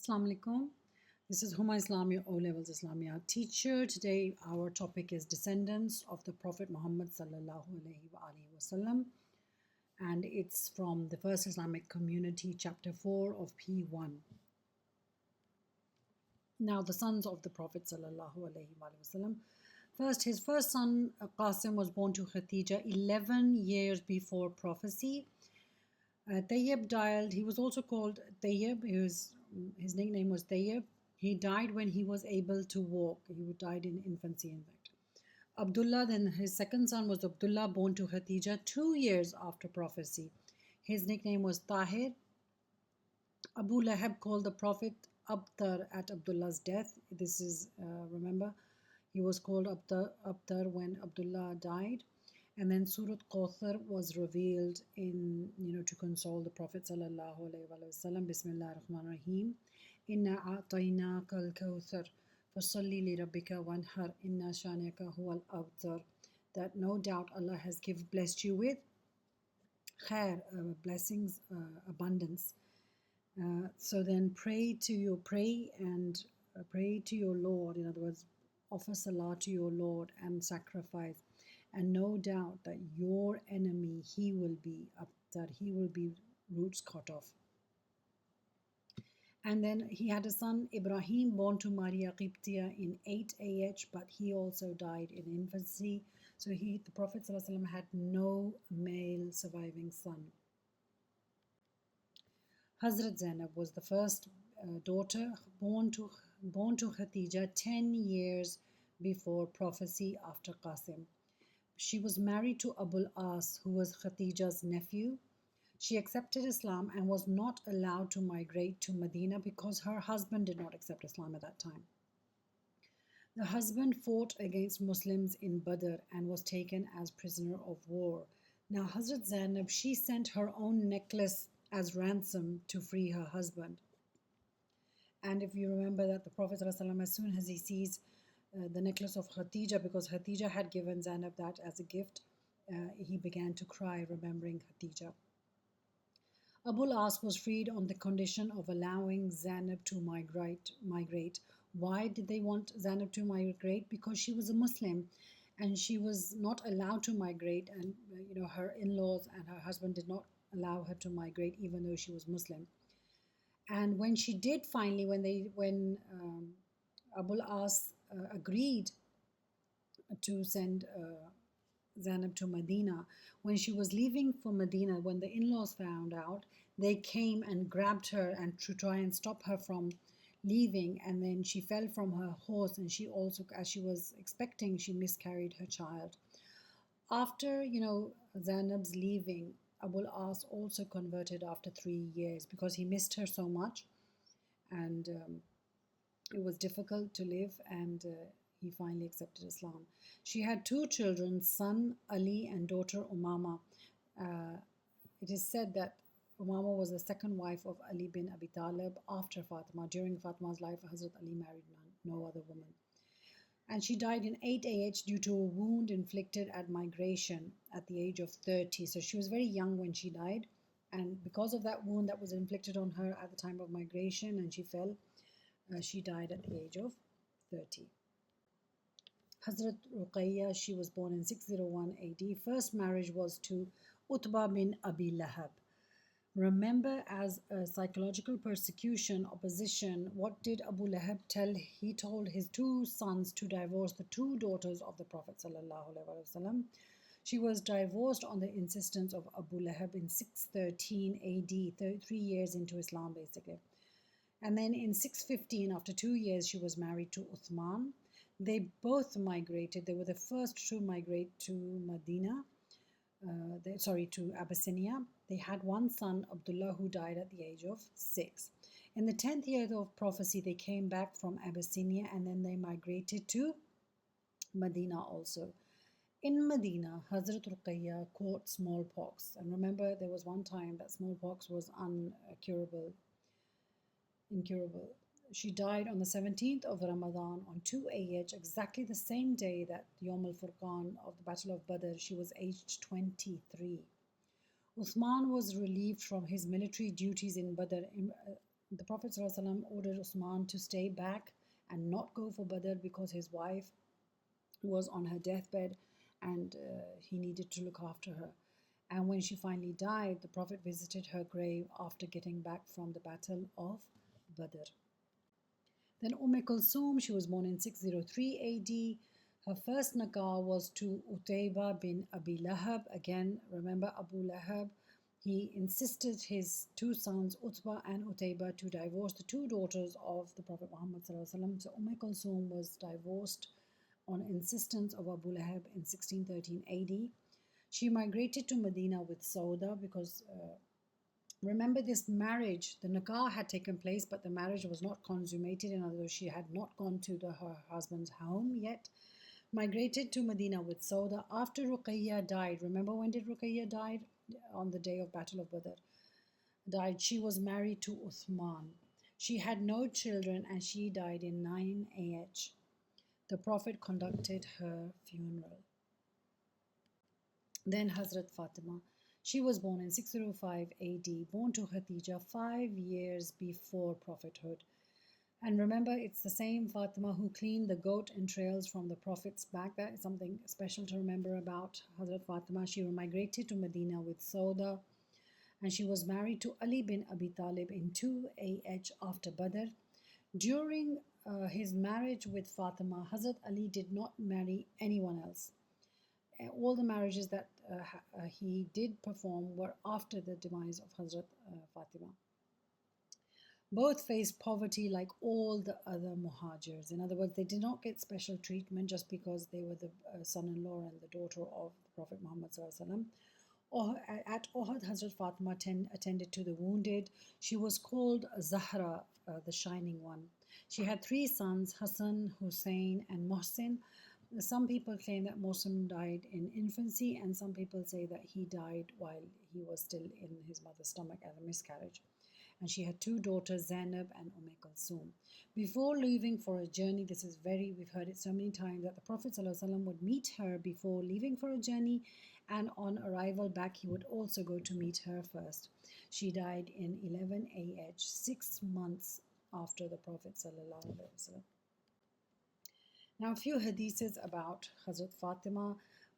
Assalamu alaikum. This is Huma Islamia O Levels Islamia teacher. Today our topic is descendants of the Prophet Muhammad sallallahu alaihi wasallam, and it's from the First Islamic Community, chapter 4 of P1. Now the sons of the Prophet sallallahu alaihi wasallam. First, his first son Qasim was born to Khatija 11 years before prophecy. Tayyib died. He was also called Tayyib. His nickname was Tayyib. He died when he was able to walk. He died in infancy, in fact. Abdullah, then his second son was Abdullah, born to Khatija 2 years after prophecy. His nickname was Tahir. Abu Lahab called the Prophet Abtar at Abdullah's death. This is, remember, he was called Abtar when Abdullah died. And then Surat Qawthar was revealed to console the Prophet sallallahu alaihi wasallam. Bismillah ar-Rahman ar-Rahim. Inna a'tainaka al-kawthar fasalli li rabbika wanhar inna shaniyaka huwa al-abtar. That no doubt Allah has blessed you with khair, blessings, abundance. So then pray to your Lord. In other words, offer salah to your Lord and sacrifice. And no doubt that your enemy, he will be roots cut off. And then he had a son, Ibrahim, born to Maria Qibtiya in 8 AH, but he also died in infancy. So the Prophet ﷺ had no male surviving son. Hazrat Zainab was the first daughter born to Khatija 10 years before prophecy after Qasim. She was married to Abul As, who was Khadija's nephew. She accepted Islam and was not allowed to migrate to Medina because her husband did not accept Islam at that time. The husband fought against Muslims in Badr and was taken as prisoner of war. Now Hazrat Zainab, she sent her own necklace as ransom to free her husband. And if you remember that the Prophet ﷺ, as soon as he sees the necklace of Khatija, because Khatija had given Zainab that as a gift, he began to cry, remembering Khatija. Abul As was freed on the condition of allowing Zainab to migrate. Why did they want Zainab to migrate? Because she was a Muslim and she was not allowed to migrate, and her in-laws and her husband did not allow her to migrate even though she was Muslim. And when she did finally, when Abul As agreed to send Zainab to Medina, when she was leaving for Medina, when the in-laws found out, they came and grabbed her and to try and stop her from leaving, and then she fell from her horse, and she also, as she was expecting, she miscarried her child. After Zainab's leaving, Abul As also converted after 3 years because he missed her so much, and it was difficult to live, and he finally accepted Islam. She had 2 children, son Ali and daughter Umama. It is said that Umama was the second wife of Ali bin Abi Talib after Fatima. During Fatima's life, Hazrat Ali married no other woman. And she died in 8 AH due to a wound inflicted at migration at the age of 30. So she was very young when she died. And because of that wound that was inflicted on her at the time of migration and she fell, she died at the age of 30. Hazrat Ruqayya, she was born in 601 AD. First marriage was to Utbah bin Abi Lahab. Remember, as a psychological persecution, opposition, what did Abu Lahab tell? He told his 2 sons to divorce the 2 daughters of the Prophet ﷺ. She was divorced on the insistence of Abu Lahab in 613 AD, 3 years into Islam basically. And then in 615, after 2 years, she was married to Uthman. They both migrated. They were the first to migrate to Medina. To Abyssinia. They had 1 son, Abdullah, who died at the age of 6. In the 10th year of prophecy, they came back from Abyssinia and then they migrated to Medina also. In Medina, Hazrat Ruqayya caught smallpox. And remember, there was one time that smallpox was incurable. She died on the 17th of Ramadan on 2 AH, exactly the same day that Yom al-Furqan of the Battle of Badr. She was aged 23. Uthman was relieved from his military duties in Badr. The Prophet ﷺ ordered Usman to stay back and not go for Badr because his wife was on her deathbed and he needed to look after her. And when she finally died, the Prophet visited her grave after getting back from the Battle of Badr. Then Kulthum, she was born in 603 AD. Her first nikah was to Utayba bin Abi Lahab. Again, remember Abu Lahab. He insisted his two sons, Utbah and Utayba, to divorce the two daughters of the Prophet Muhammad. So Kulthum was divorced on insistence of Abu Lahab in 1613 AD. She migrated to Medina with Sauda because remember this marriage, the nikah had taken place, but the marriage was not consummated. In other words, she had not gone to her husband's home yet. Migrated to Medina with Sauda after Ruqayya died. Remember, when did Ruqayya died? On the day of Battle of Badr. Died. She was married to Uthman. She had no children and she died in 9 AH. The Prophet conducted her funeral. Then Hazrat Fatima. She was born in 605 AD, born to Khadija 5 years before prophethood. And remember, it's the same Fatima who cleaned the goat entrails from the Prophet's back. That is something special to remember about Hazrat Fatima. She migrated to Medina with Sauda, and she was married to Ali bin Abi Talib in 2 AH after Badr. During his marriage with Fatima, Hazrat Ali did not marry anyone else. All the marriages that he did perform were after the demise of Hazrat Fatima. Both faced poverty like all the other muhajirs. In other words, they did not get special treatment just because they were the son-in-law and the daughter of the Prophet Muhammad ﷺ. At Uhud, Hazrat Fatima attended to the wounded. She was called Zahra, the Shining One. She had 3 sons, Hassan, Hussein, and Mohsin. Some people claim that Mohsin died in infancy, and some people say that he died while he was still in his mother's stomach as a miscarriage. And she had 2 daughters, Zainab and Kulthum. Before leaving for a journey, we've heard it so many times, that the Prophet ﷺ would meet her before leaving for a journey, and on arrival back, he would also go to meet her first. She died in 11 AH, 6 months after the Prophet ﷺ. Now, a few hadiths about Hazrat Fatima.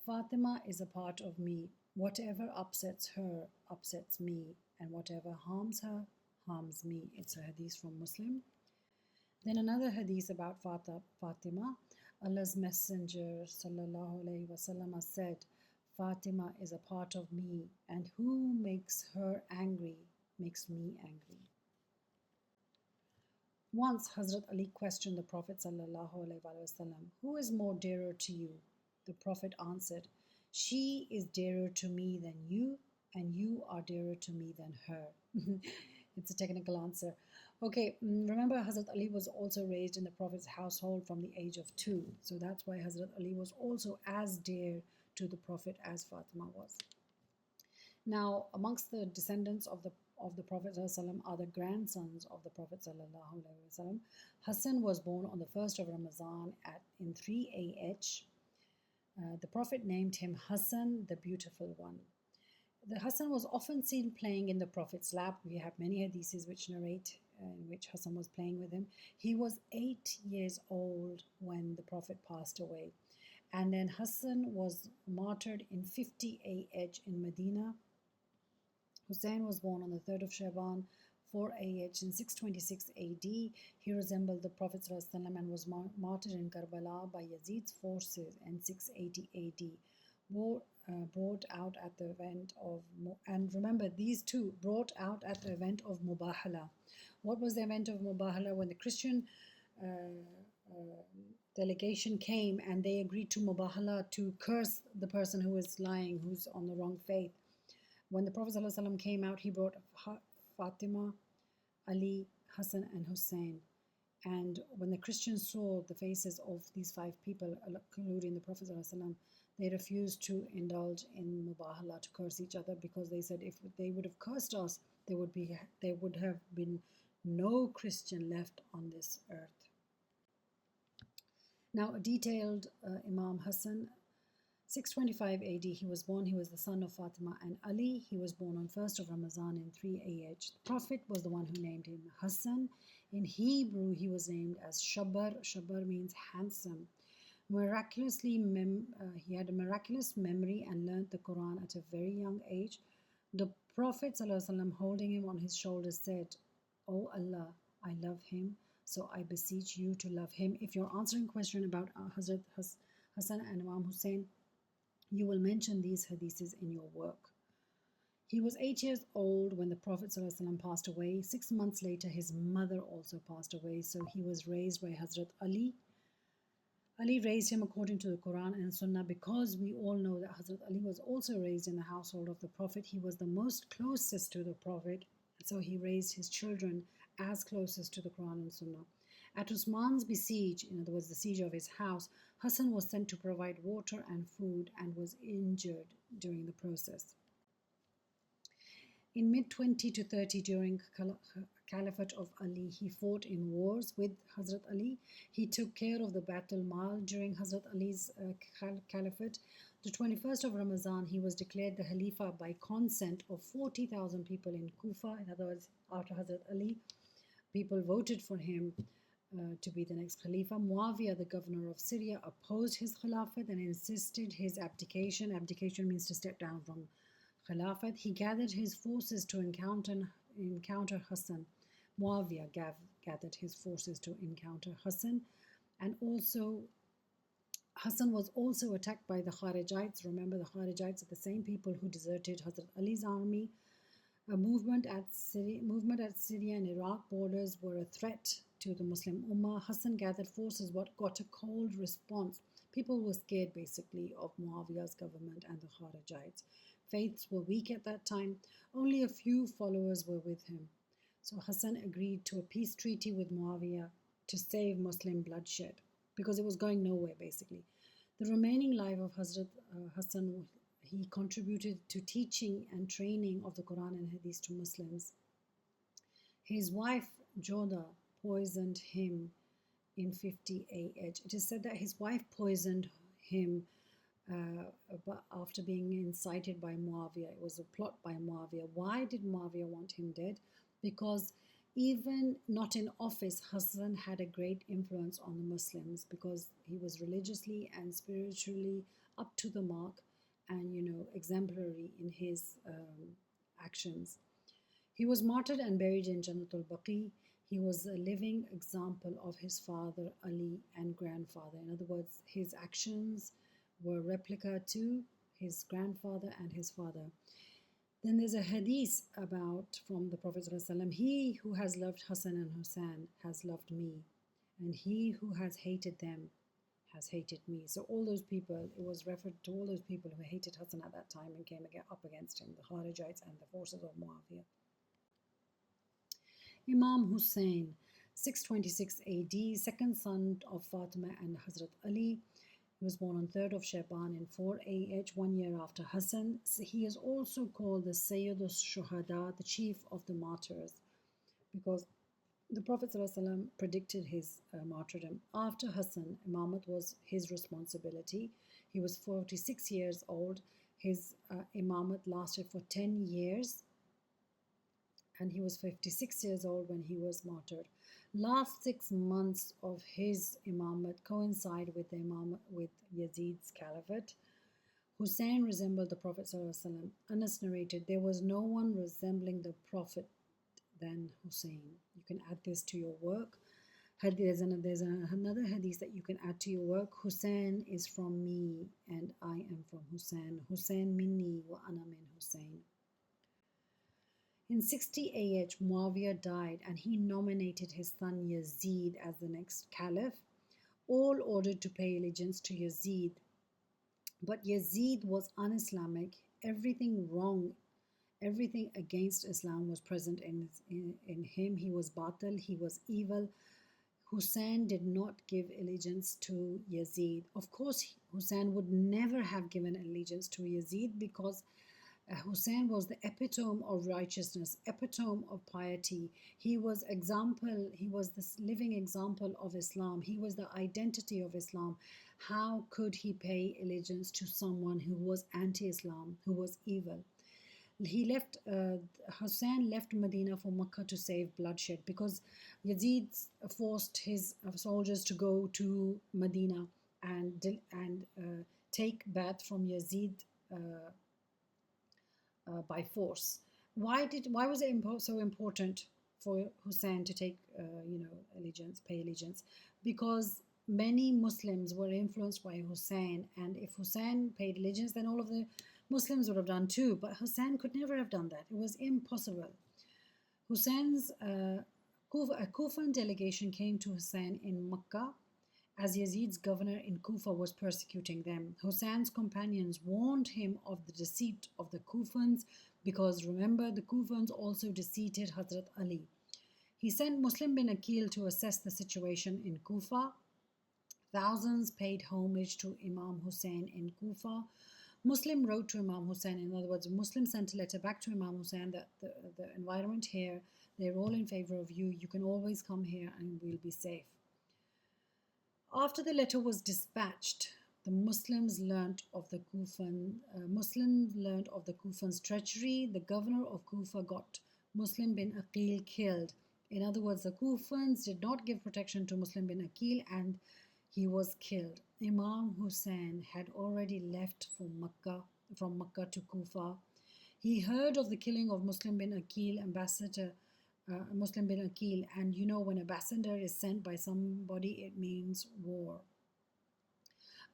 Fatima is a part of me. Whatever upsets her upsets me, and whatever harms her harms me. It's a hadith from Muslim. Then another hadith about Fatima. Allah's Messenger sallallahu alaihi wasallam said, Fatima is a part of me, and who makes her angry makes me angry. Once Hazrat Ali questioned the Prophet sallallahu alaihi wasallam, who is more dearer to you? The Prophet answered, she is dearer to me than you, and you are dearer to me than her. It's a technical answer. Okay, remember Hazrat Ali was also raised in the Prophet's household from the age of 2. So that's why Hazrat Ali was also as dear to the Prophet as Fatima was. Now, amongst the descendants of the Prophet ﷺ are the grandsons of the Prophet ﷺ. Hassan was born on the 1st of Ramadan in 3 AH. The Prophet named him Hassan, the Beautiful One. The Hassan was often seen playing in the Prophet's lap. We have many hadiths which narrate in which Hassan was playing with him. He was 8 years old when the Prophet passed away. And then Hassan was martyred in 50 AH in Medina. Hussein was born on the 3rd of Shaban, 4 AH in 626 AD. He resembled the Prophet ﷺ and was martyred in Karbala by Yazid's forces in 680 AD. Brought out at the event of, and remember these two brought out at the event of Mubahala. What was the event of Mubahala? When the Christian delegation came and they agreed to Mubahala to curse the person who is lying, who's on the wrong faith. When the Prophet ﷺ came out, he brought Fatima, Ali, Hassan and Hussein. And when the Christians saw the faces of these 5 people, including the Prophet ﷺ, they refused to indulge in Mubahala, to curse each other, because they said if they would have cursed us, there would have been no Christian left on this earth. Now, a detailed Imam Hassan 625 AD, he was born. He was the son of Fatima and Ali. He was born on 1st of Ramazan in 3 AH. The Prophet was the one who named him Hassan. In Hebrew, he was named as Shabar. Shabar means handsome. He had a miraculous memory and learnt the Quran at a very young age. The Prophet ﷺ, holding him on his shoulders, said, "O Allah, I love him, so I beseech you to love him." If you're answering a question about Hazrat Hassan and Imam Hussein, you will mention these hadiths in your work. He was 8 years old when the Prophet ﷺ passed away. 6 months later, his mother also passed away, so he was raised by Hazrat Ali. Ali raised him according to the Quran and Sunnah. Because we all know that Hazrat Ali was also raised in the household of the Prophet, he was the most closest to the Prophet, so he raised his children as closest to the Quran and Sunnah. At Usman's besiege, in other words, the siege of his house, Hassan was sent to provide water and food and was injured during the process. In mid-20 to 30, during Caliphate of Ali, he fought in wars with Hazrat Ali. He took care of the Batul Mal during Hazrat Ali's Caliphate. The 21st of Ramazan, he was declared the Khalifa by consent of 40,000 people in Kufa. In other words, after Hazrat Ali, people voted for him to be the next Khalifa. Muawiyah, the governor of Syria, opposed his Khilafat and insisted his abdication. Abdication means to step down from Khilafat. He gathered his forces to encounter Hassan. Muawiyah gathered his forces to encounter Hassan, and also Hassan was also attacked by the Kharijites. Remember, the Kharijites are the same people who deserted Hazrat Ali's army. A movement at Syria and Iraq borders were a threat to the Muslim Ummah. Hassan gathered forces but got a cold response. People were scared basically of Muawiyah's government and the Kharijites. Faiths were weak at that time. Only a few followers were with him. So Hassan agreed to a peace treaty with Muawiyah to save Muslim bloodshed because it was going nowhere basically. The remaining life of Hazrat Hassan, he contributed to teaching and training of the Quran and Hadith to Muslims. His wife Joda poisoned him in 50 AH. It is said that his wife poisoned him after being incited by Muawiyah. It was a plot by Muawiyah. Why did Muawiyah want him dead? Because even not in office, Hassan had a great influence on the Muslims because he was religiously and spiritually up to the mark and, exemplary in his actions. He was martyred and buried in Jannatul Baqi. He was a living example of his father Ali and grandfather. In other words, his actions were replica to his grandfather and his father. Then there's a hadith from the Prophet ﷺ, "He who has loved Hassan and Hussein has loved me, and he who has hated them has hated me." So all those people, it was referred to all those people who hated Hassan at that time and came up against him, the Kharijites and the forces of Muawiyah. Imam Hussein, 626 AD, second son of Fatima and Hazrat Ali. He was born on 3rd of Shaban in 4 AH, 1 year after Hassan. He is also called the Sayyid al-Shuhada, the chief of the martyrs, because the Prophet ﷺ predicted his martyrdom. After Hassan, Imamat was his responsibility. He was 46 years old. His Imamat lasted for 10 years, and he was 56 years old when he was martyred. Last 6 months of his Imamat coincide with Yazid's caliphate. Hussein resembled the Prophet ﷺ. Anas narrated, "There was no one resembling the Prophet than Hussein." You can add this to your work. There's another hadith that you can add to your work. "Hussein is from me and I am from Hussein. Hussein minni wa ana min Hussein." In 60 AH, Muawiyah died and he nominated his son Yazid as the next caliph. All ordered to pay allegiance to Yazid. But Yazid was un-Islamic. Everything wrong, everything against Islam was present in him. He was batil, he was evil. Hussein did not give allegiance to Yazid. Of course, Hussein would never have given allegiance to Yazid because Hussein was the epitome of righteousness, epitome of piety. He was example, he was this living example of Islam. He was the identity of Islam. How could he pay allegiance to someone who was anti-Islam, who was evil? He left, Hussein left Medina for Mecca to save bloodshed because Yazid forced his soldiers to go to Medina and take Bai'at from Yazid by force. Why was it so important for Hussein to take allegiance, pay allegiance? Because many Muslims were influenced by Hussein, and if Hussein paid allegiance, then all of the Muslims would have done too. But Hussein could never have done that. It was impossible. Hussein's a Kufan delegation came to Hussein in Mecca as Yazid's governor in Kufa was persecuting them. Hussein's companions warned him of the deceit of the Kufans because remember, the Kufans also deceited Hazrat Ali. He sent Muslim bin Aqil to assess the situation in Kufa. Thousands paid homage to Imam Hussein in Kufa. Muslim wrote to Imam Hussein, in other words, Muslim sent a letter back to Imam Hussein that the environment here, they're all in favor of you. You can always come here and we'll be safe. After the letter was dispatched, the Muslims learnt of the Kufan's treachery. The governor of Kufa got Muslim bin Aqil killed. In other words, the Kufans did not give protection to Muslim bin Aqil and he was killed. Imam Hussein had already left from Mecca to Kufa. He heard of the killing of Muslim bin Aqil, Muslim bin Aqil, and you know when a ambassador is sent by somebody, it means war.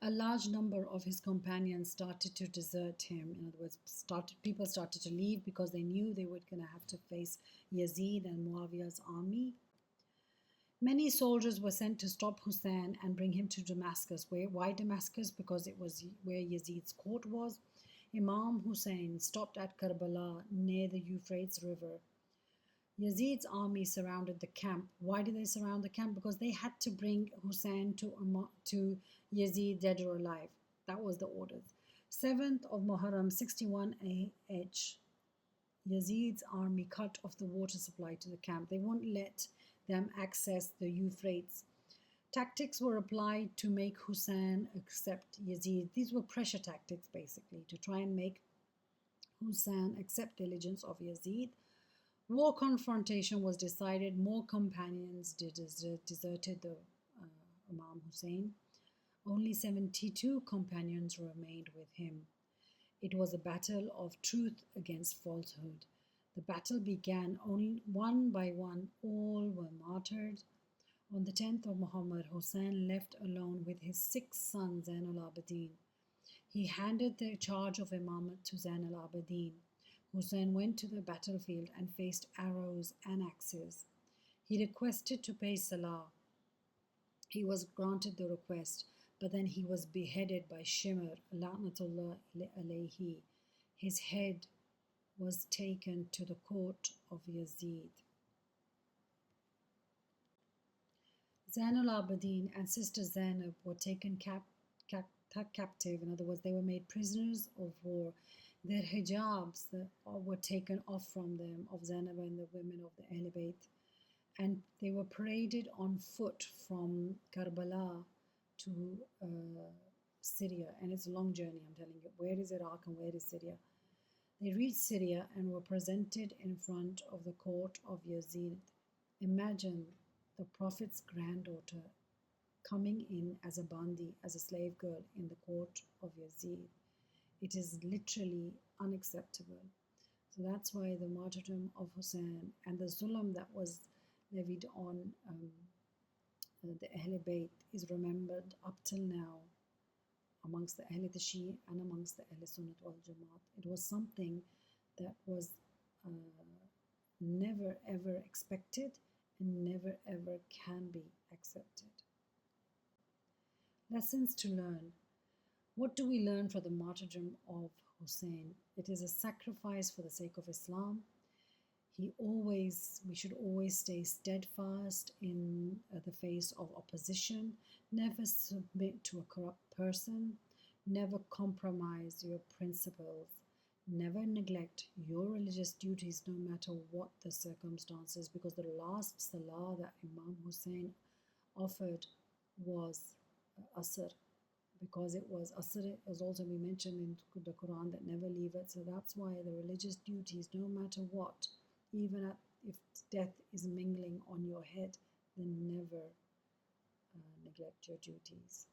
A large number of his companions started to desert him. In other words, people started to leave because they knew they were going to have to face Yazid and Muawiyah's army. Many soldiers were sent to stop Hussein and bring him to Damascus. Why Damascus? Because it was where Yazid's court was. Imam Hussein stopped at Karbala near the Euphrates River. Yazid's army surrounded the camp. Why did they surround the camp? Because they had to bring Hussein to Yazid dead or alive. That was the orders. 7th of Muharram 61 AH. Yazid's army cut off the water supply to the camp. They won't let them access the Euphrates. Tactics were applied to make Hussein accept Yazid. These were pressure tactics basically to try and make Hussein accept the allegiance of Yazid. War confrontation was decided. More companions deserted the Imam Hussein. Only 72 companions remained with him. It was a battle of truth against falsehood. The battle began. Only one by one, all were martyred. On the 10th of Muhammad, Hussein left alone with his 6 sons, Zain al-Abidin. He handed the charge of Imamate to Zain al-Abidin. Hussein went to the battlefield and faced arrows and axes. He requested to pay Salah. He was granted the request, but then he was beheaded by Shimr, La'natullah alayhi. His head was taken to the court of Yazid. Zain al-Abidin and sister Zainab were taken captive. In other words, they were made prisoners of war. Their hijabs were taken off from them, of Zainab and the women of the Ahl Bayt, and they were paraded on foot from Karbala to Syria. And it's a long journey, I'm telling you. Where is Iraq and where is Syria? They reached Syria and were presented in front of the court of Yazid. Imagine the Prophet's granddaughter coming in as a bandi, as a slave girl in the court of Yazid. It is literally unacceptable. So that's why the martyrdom of Hussein and the zulm that was levied on the Ahl Bayt is remembered up till now amongst the Ahl Tashi and amongst the Ahl Sunnat wal Jamaat. It was something that was never ever expected and never ever can be accepted. Lessons to learn. What do we learn from the martyrdom of Hussein? It is a sacrifice for the sake of Islam. We should always stay steadfast in the face of opposition. Never submit to a corrupt person. Never compromise your principles. Never neglect your religious duties no matter what the circumstances, because the last salah that Imam Hussein offered was Asr, because it was Asr as also we mentioned in the Quran that never leave it. So that's why the religious duties, no matter what, even if death is mingling on your head, then never neglect your duties.